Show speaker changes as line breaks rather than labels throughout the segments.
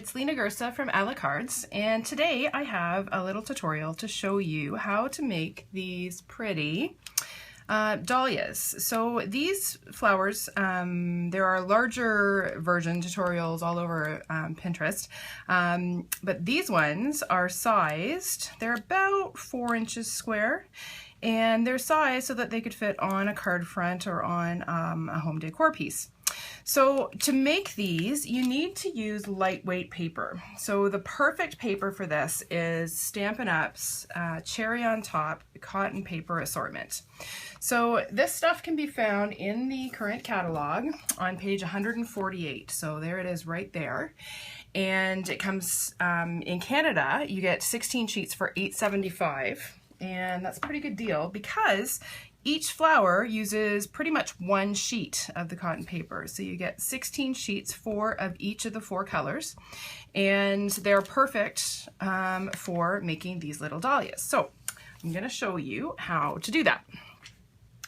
it's Lena Gersa from A La Cards, and today I have a little tutorial to show you how to make these pretty dahlias. So these flowers, there are larger version tutorials all over Pinterest, but these ones are sized, they're about 4 inches square, and they're sized so that they could fit on a card front or on a home decor piece. So to make these, you need to use lightweight paper. So the perfect paper for this is Stampin' Up's Cherry on Top cotton paper assortment. So this stuff can be found in the current catalog on page 148. So there it is right there. And it comes in Canada, you get 16 sheets for $8.75. And that's a pretty good deal because each flower uses pretty much 1 sheet of the cotton paper. So you get 16 sheets, 4 of each of the 4 colors, and they're perfect for making these little dahlias. So I'm going to show you how to do that.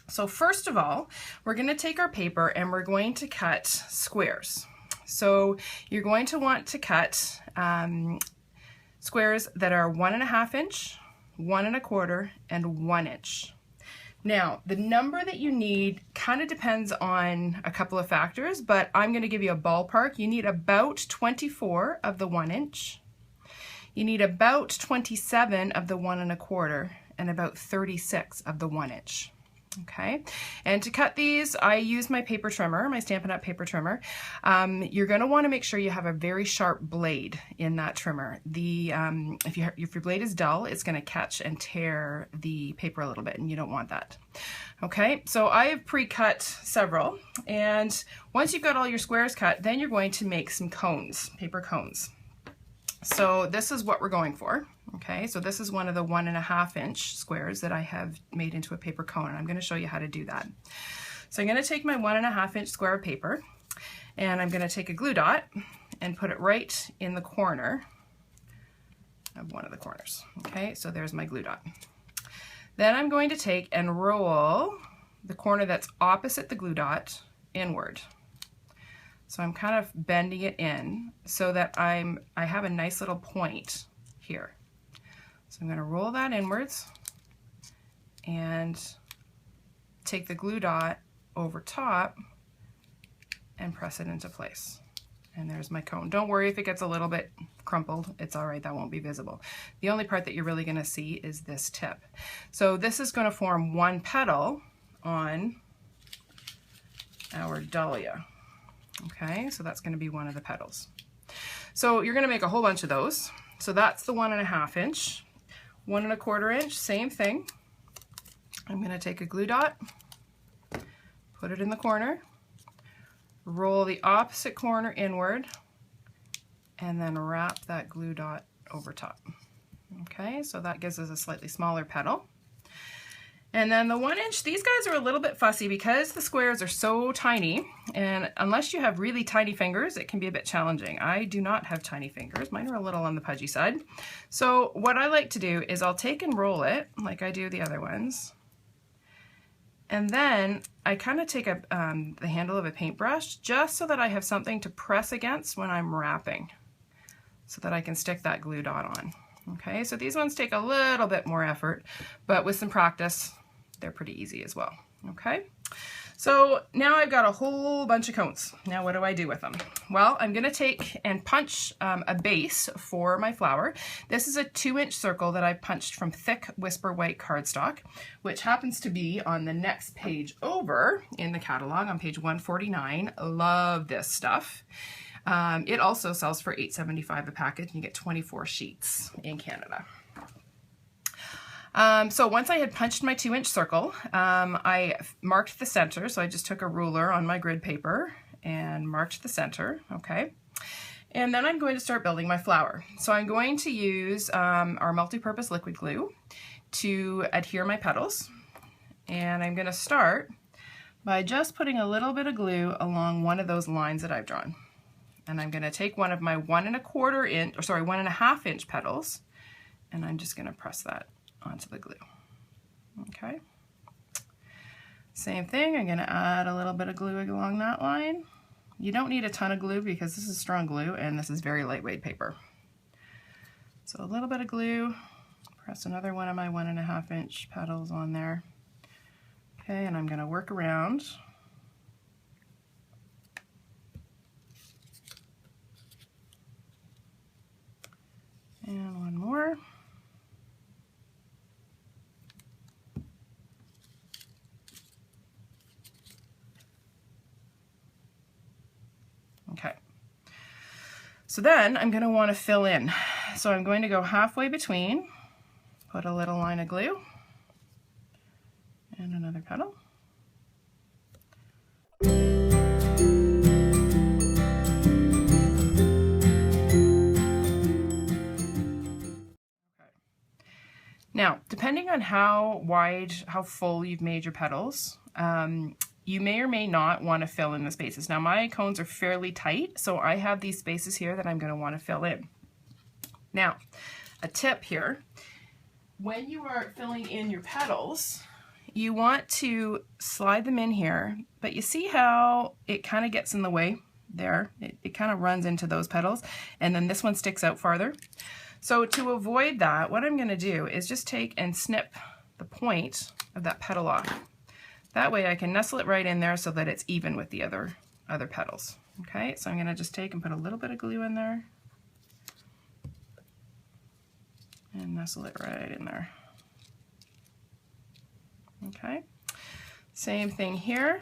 So first of all, we're going to take our paper and we're going to cut squares. So you're going to want to cut squares that are 1.5 inch, 1 1/4, and 1 inch. Now, the number that you need kind of depends on a couple of factors, but I'm going to give you a ballpark. You need about 24 of the 1 inch. You need about 27 of the 1 1/4 and about 36 of the 1 inch. Okay, and to cut these, I use my paper trimmer, my Stampin' Up paper trimmer. You're going to want to make sure you have a very sharp blade in that trimmer. If your blade is dull, it's going to catch and tear the paper a little bit, and you don't want that. Okay, so I have pre-cut several, and once you've got all your squares cut, then you're going to make some cones, paper cones. So this is what we're going for. Okay, so this is one of the 1.5 inch squares that I have made into a paper cone, and I'm going to show you how to do that. So I'm going to take my 1.5 inch square of paper, and I'm going to take a glue dot and put it right in the corner of one of the corners. Okay, so there's my glue dot. Then I'm going to take and roll the corner that's opposite the glue dot inward. So I'm kind of bending it in so that I have a nice little point here. So I'm going to roll that inwards and take the glue dot over top and press it into place. And there's my cone. Don't worry if it gets a little bit crumpled. It's all right, that won't be visible. The only part that you're really going to see is this tip. So this is going to form one petal on our dahlia. Okay, so that's going to be one of the petals. So you're going to make a whole bunch of those. So that's the 1.5 inch. 1 1/4 inch, same thing. I'm going to take a glue dot, put it in the corner, roll the opposite corner inward, and then wrap that glue dot over top. Okay, so that gives us a slightly smaller petal. And then the 1 inch, these guys are a little bit fussy because the squares are so tiny, and unless you have really tiny fingers, it can be a bit challenging. I do not have tiny fingers. Mine are a little on the pudgy side. So what I like to do is I'll take and roll it like I do the other ones. And then I kind of take the handle of a paintbrush just so that I have something to press against when I'm wrapping so that I can stick that glue dot on. Okay, so these ones take a little bit more effort, but with some practice, they're pretty easy as well. Okay, so now I've got a whole bunch of cones. Now what do I do with them? Well, I'm going to take and punch a base for my flower. This is a 2 inch circle that I punched from thick Whisper White cardstock, which happens to be on the next page over in the catalog on page 149. Love this stuff. It also sells for $8.75 a package, and you get 24 sheets in Canada. So once I had punched my 2 inch circle, I marked the center. So I just took a ruler on my grid paper and marked the center. Okay. And then I'm going to start building my flower. So I'm going to use our multi-purpose liquid glue to adhere my petals. And I'm going to start by just putting a little bit of glue along one of those lines that I've drawn. And I'm going to take one of my 1.5 inch petals, and I'm just going to press that onto the glue. Okay. Same thing, I'm going to add a little bit of glue along that line, You don't need a ton of glue because this is strong glue and this is very lightweight paper. So a little bit of glue, press another one of my 1.5 inch petals on there. Okay, and I'm going to work around. And one more. Okay. So then I'm going to want to fill in. So I'm going to go halfway between, put a little line of glue, and another petal. Now, depending on how wide, how full you've made your petals, you may or may not want to fill in the spaces. Now, my cones are fairly tight, so I have these spaces here that I'm going to want to fill in. Now, a tip here, when you are filling in your petals, you want to slide them in here, but you see how it kind of gets in the way there? It kind of runs into those petals, and then this one sticks out farther. So to avoid that, what I'm going to do is just take and snip the point of that petal off. That way I can nestle it right in there so that it's even with the other petals. Okay, so I'm going to just take and put a little bit of glue in there and nestle it right in there. Okay, same thing here.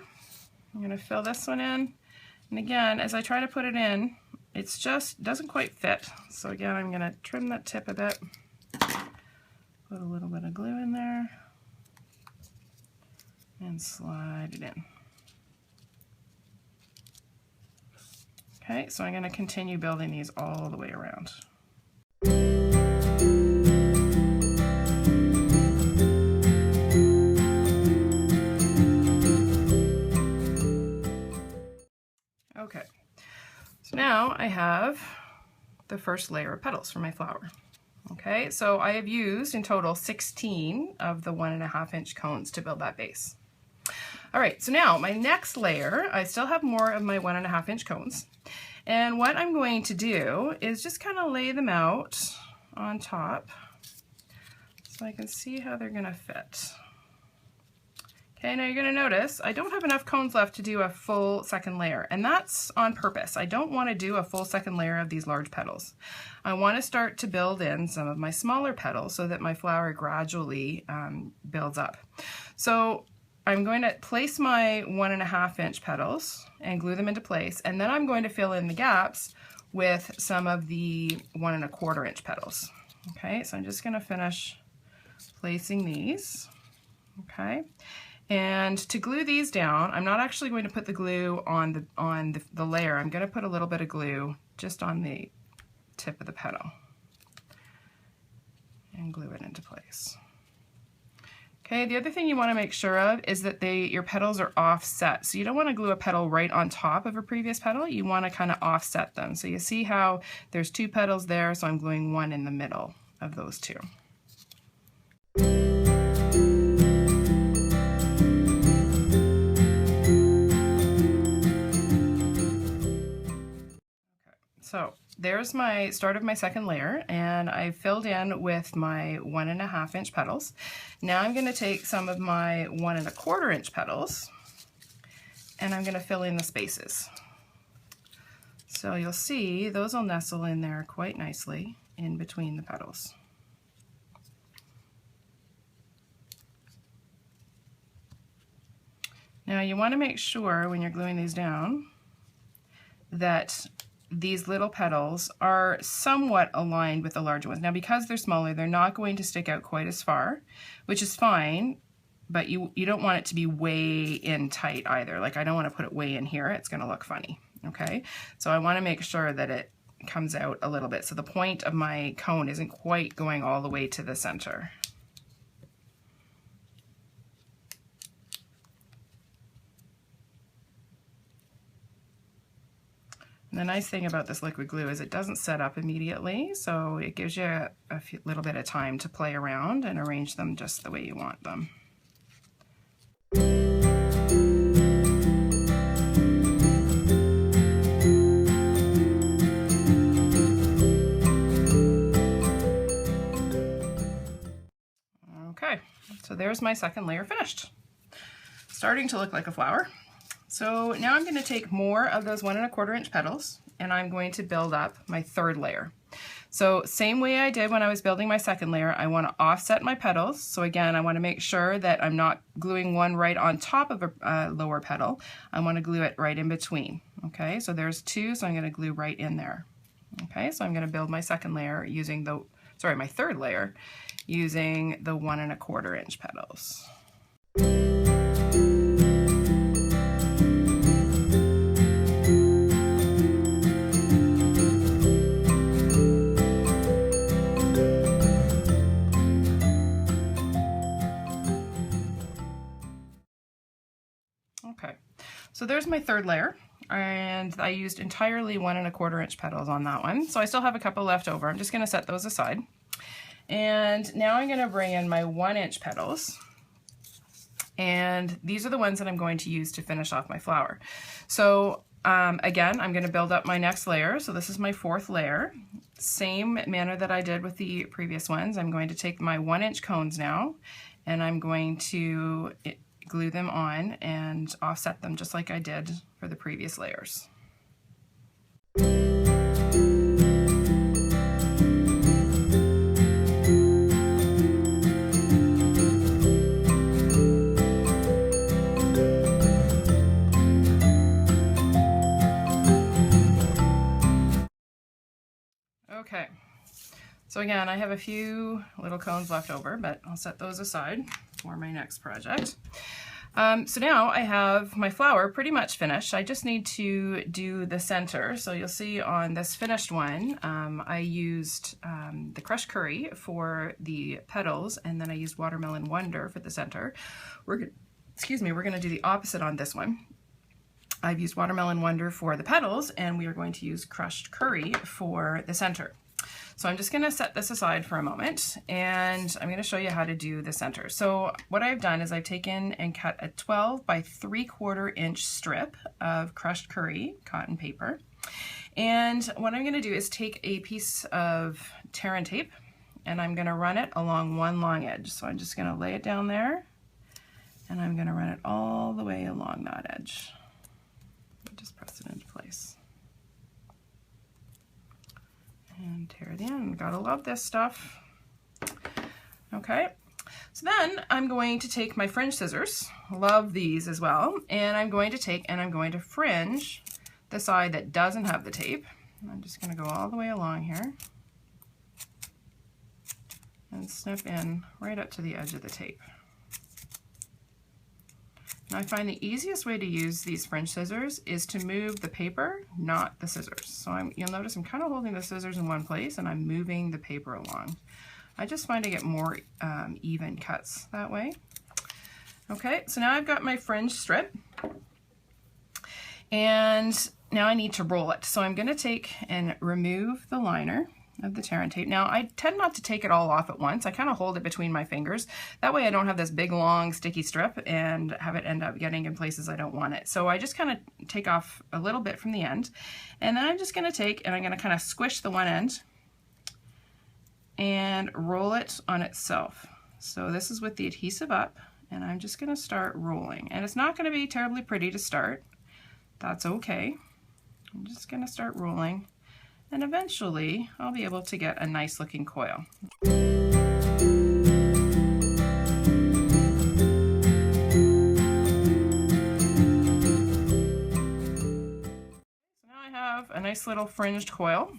I'm going to fill this one in, and again, as I try to put it in, it's just doesn't quite fit. So again, I'm going to trim that tip a bit, put a little bit of glue in there, and slide it in. Okay, so I'm going to continue building these all the way around. Okay, so now I have the first layer of petals for my flower. Okay, so I have used in total 16 of the 1.5 inch cones to build that base. All right, so now my next layer, I still have more of my 1.5 inch cones. And what I'm going to do is just kind of lay them out on top so I can see how they're gonna fit. Okay, now you're gonna notice I don't have enough cones left to do a full second layer, and that's on purpose. I don't wanna do a full second layer of these large petals. I wanna start to build in some of my smaller petals so that my flower gradually builds up. So I'm going to place my 1.5 inch petals and glue them into place, and then I'm going to fill in the gaps with some of the 1.25 inch petals. Okay, so I'm just gonna finish placing these, okay? And to glue these down, I'm not actually going to put the glue on the layer. I'm going to put a little bit of glue just on the tip of the petal and glue it into place. Okay, the other thing you want to make sure of is that your petals are offset. So you don't want to glue a petal right on top of a previous petal. You want to kind of offset them. So you see how there's 2 petals there, so I'm gluing one in the middle of those 2. So there's my start of my second layer, and I filled in with my 1.5 inch petals. Now I'm going to take some of my 1.25 inch petals and I'm going to fill in the spaces. So you'll see those will nestle in there quite nicely in between the petals. Now you want to make sure when you're gluing these down that these little petals are somewhat aligned with the larger ones. Now because they're smaller, they're not going to stick out quite as far, which is fine, but you don't want it to be way in tight either. Like I don't want to put it way in here, it's going to look funny, okay? So I want to make sure that it comes out a little bit. So the point of my cone isn't quite going all the way to the center. And the nice thing about this liquid glue is it doesn't set up immediately, so it gives you a little bit of time to play around and arrange them just the way you want them. there's my second layer finished. Starting to look like a flower. So now I'm going to take more of those 1 1/4 inch petals and I'm going to build up my third layer. So same way I did when I was building my second layer, I want to offset my petals. So again, I want to make sure that I'm not gluing one right on top of a lower petal. I want to glue it right in between. Okay, so there's 2, so I'm going to glue right in there. Okay, so I'm going to build my second layer using my third layer using the 1 1/4 inch petals. Okay, so there's my third layer, and I used entirely 1 1/4 inch petals on that one. So I still have a couple left over. I'm just going to set those aside. And now I'm going to bring in my 1 inch petals. And these are the ones that I'm going to use to finish off my flower. So again, I'm going to build up my next layer. So this is my fourth layer. Same manner that I did with the previous ones. I'm going to take my 1 inch cones now, and I'm going to glue them on and offset them just like I did for the previous layers. Okay, so again, I have a few little cones left over, but I'll set those aside for my next project. So now I have my flower pretty much finished. I just need to do the center. So you'll see on this finished one, I used the crushed curry for the petals, and then I used Watermelon Wonder for the center. We're going to do the opposite on this one. I've used Watermelon Wonder for the petals, and we are going to use crushed curry for the center. So I'm just going to set this aside for a moment, and I'm going to show you how to do the center. So what I've done is I've taken and cut a 12 by 3/4 inch strip of crushed curry cotton paper. And what I'm going to do is take a piece of tear and tape, and I'm going to run it along one long edge. So I'm just going to lay it down there, and I'm going to run it all the way along that edge. Just press it into place. And tear it in. Gotta love this stuff. Okay, so then I'm going to take my fringe scissors, love these as well, and I'm going to take and I'm going to fringe the side that doesn't have the tape. I'm just going to go all the way along here and snip in right up to the edge of the tape. Now I find the easiest way to use these fringe scissors is to move the paper, not the scissors. So you'll notice I'm kind of holding the scissors in one place and I'm moving the paper along. I just find I get more even cuts that way. Okay, so now I've got my fringe strip, and now I need to roll it. So I'm going to take and remove the liner of the tear and tape. Now I tend not to take it all off at once. I kind of hold it between my fingers. That way I don't have this big long sticky strip and have it end up getting in places I don't want it. So I just kind of take off a little bit from the end, and then I'm just going to take and I'm going to kind of squish the one end and roll it on itself. So this is with the adhesive up, and I'm just going to start rolling. And it's not going to be terribly pretty to start. That's okay. I'm just going to start rolling, and eventually I'll be able to get a nice looking coil. So now I have a nice little fringed coil,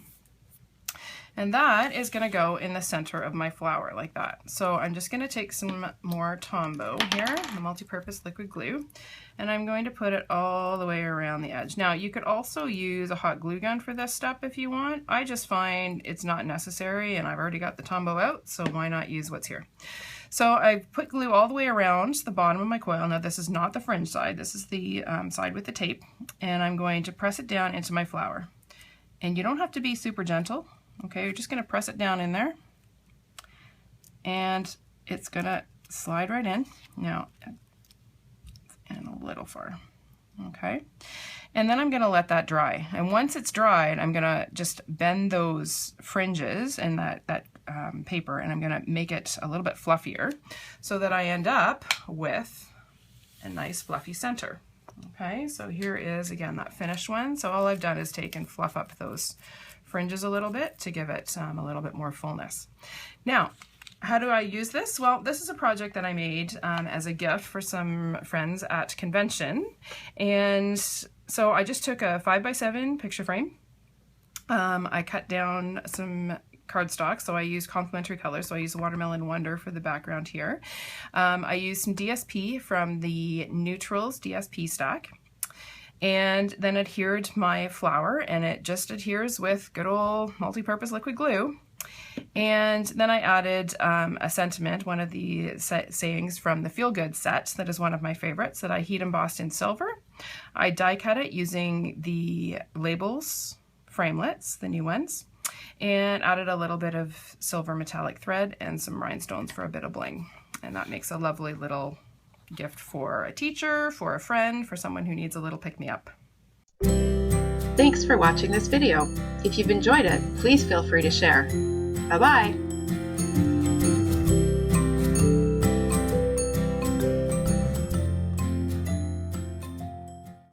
and that is going to go in the center of my flower like that. So I'm just going to take some more Tombow here, the multi-purpose liquid glue, and I'm going to put it all the way around the edge. Now you could also use a hot glue gun for this step if you want. I just find it's not necessary, and I've already got the Tombow out, so why not use what's here. So I've put glue all the way around the bottom of my coil. Now this is not the fringe side, this is the side with the tape, and I'm going to press it down into my flower. And you don't have to be super gentle. Okay, you're just going to press it down in there, and it's going to slide right in. Now, and a little far. Okay, and then I'm going to let that dry. And once it's dried, I'm going to just bend those fringes and that paper, and I'm going to make it a little bit fluffier so that I end up with a nice fluffy center. Okay, so here is again that finished one. So all I've done is take and fluff up those fringes a little bit to give it a little bit more fullness. Now, how do I use this? Well, this is a project that I made as a gift for some friends at convention. And so I just took a 5x7 picture frame. I cut down some cardstock, so I use complementary colors. So I use Watermelon Wonder for the background here. I used some DSP from the Neutrals DSP stack, and then adhered my flower, and it just adheres with good old multi-purpose liquid glue. And then I added a sentiment, one of the sayings from the Feel Good set that is one of my favorites, that I heat embossed in silver. I die cut it using the Labels framelits, the new ones, and added a little bit of silver metallic thread and some rhinestones for a bit of bling. And that makes a lovely little gift for a teacher, for a friend, for someone who needs a little pick-me-up.
Thanks for watching this video. If you've enjoyed it, please feel free to share. Bye-bye.